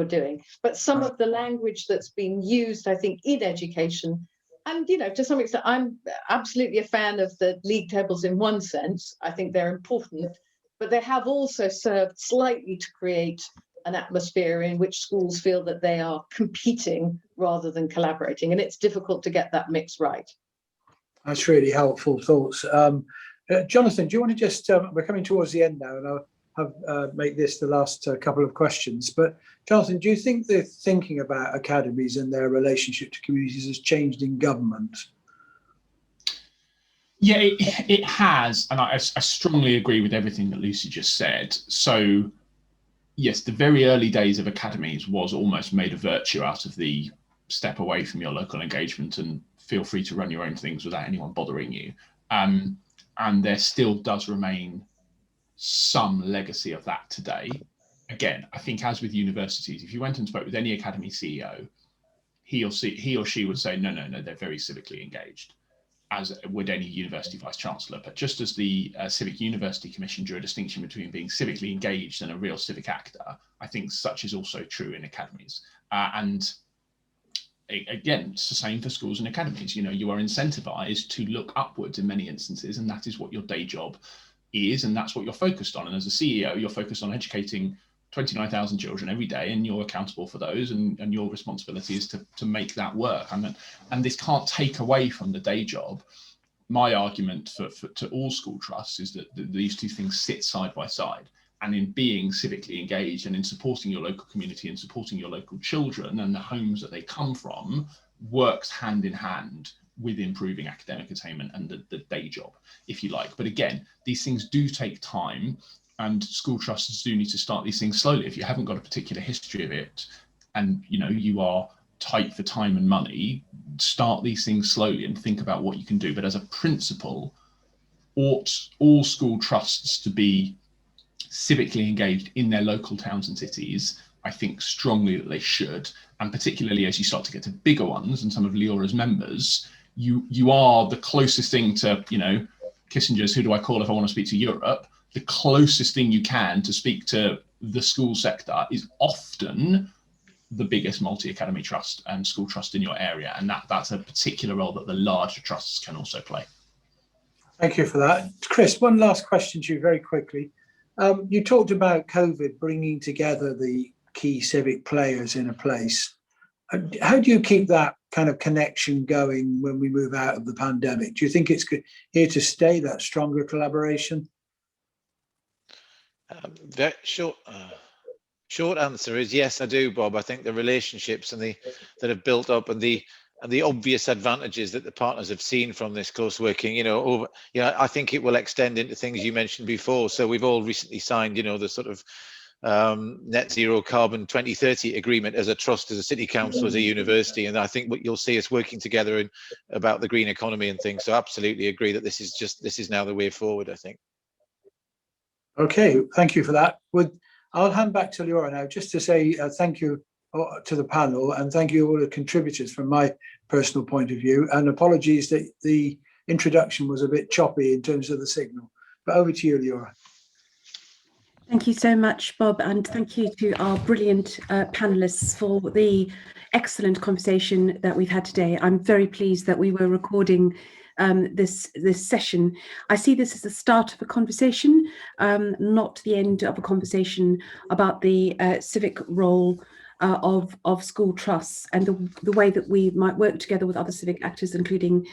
doing. But some of the language that's been used, I think, in education, and to some extent, I'm absolutely a fan of the league tables in one sense. I think they're important, but they have also served slightly to create an atmosphere in which schools feel that they are competing rather than collaborating, and it's difficult to get that mix right. That's really helpful thoughts. Jonathan, do you want to just, we're coming towards the end now, and I'll make this the last couple of questions. But Jonathan, do you think the thinking about academies and their relationship to communities has changed in government? Yeah, it has, and I strongly agree with everything that Lucy just said. So yes, the very early days of academies was almost made a virtue out of the step away from your local engagement and feel free to run your own things without anyone bothering you. And there still does remain some legacy of that today. Again, I think as with universities, if you went and spoke with any academy CEO, he or she would say, no, they're very civically engaged, as would any university vice chancellor. But just as the Civic University Commission drew a distinction between being civically engaged and a real civic actor, I think such is also true in academies. And again, it's the same for schools and academies. You are incentivized to look upwards in many instances, and that is what your day job is, and that's what you're focused on. And as a CEO, you're focused on educating 29,000 children every day, and you're accountable for those, and your responsibility is to make that work. And this can't take away from the day job. My argument to all school trusts is that these two things sit side by side, and in being civically engaged and in supporting your local community and supporting your local children and the homes that they come from works hand in hand with improving academic attainment and the day job, if you like. But again, these things do take time, and school trusts do need to start these things slowly. If you haven't got a particular history of it, and you are tight for time and money, start these things slowly and think about what you can do. But as a principle, ought all school trusts to be civically engaged in their local towns and cities? I think strongly that they should, and particularly as you start to get to bigger ones and some of Leora's members, you are the closest thing to, you know, Kissinger's "who do I call if I want to speak to Europe?" The closest thing you can to speak to the school sector is often the biggest multi-academy trust and school trust in your area, and that's a particular role that the larger trusts can also play. Thank you for that. Chris, one last question to you very quickly. You talked about COVID bringing together the key civic players in a place. How do you keep that kind of connection going when we move out of the pandemic? Do you think it's here to stay, that stronger collaboration? Very short answer is yes, I do, Bob. I think the relationships and that have built up and the obvious advantages that the partners have seen from this close working, I think it will extend into things you mentioned before. So we've all recently signed, the sort of net zero carbon 2030 agreement as a trust, as a city council, as a university, and I think what you'll see is working together about the green economy and things. So absolutely agree that this is now the way forward, I think. Okay, thank you for that. I'll hand back to Leora now just to say thank you to the panel, and thank you all the contributors from my personal point of view, and apologies that the introduction was a bit choppy in terms of the signal. But over to you, Leora. Thank you so much, Bob, and thank you to our brilliant panelists for the excellent conversation that we've had today. I'm very pleased that we were recording this session. I see this as the start of a conversation, not the end of a conversation about the civic role of school trusts and the way that we might work together with other civic actors, including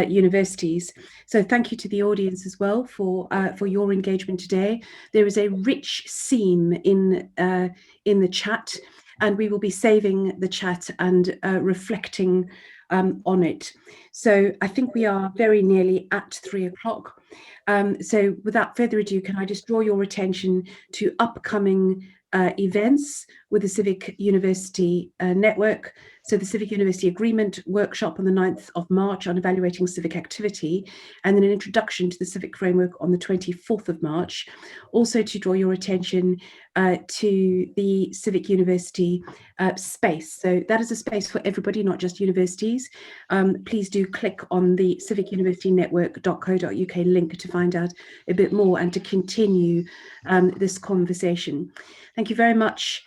universities. So thank you to the audience as well for your engagement today. There is a rich seam in the chat, and we will be saving the chat and reflecting on it. So I think we are very nearly at 3 o'clock. So without further ado, can I just draw your attention to upcoming events with the Civic University Network. So the Civic University Agreement workshop on the 9th of March on evaluating civic activity, and then an introduction to the Civic Framework on the 24th of March. Also to draw your attention to the Civic University space. So that is a space for everybody, not just universities. Please do click on the civicuniversitynetwork.co.uk link to find out a bit more and to continue this conversation. Thank you very much,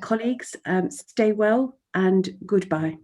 colleagues. Stay well and goodbye.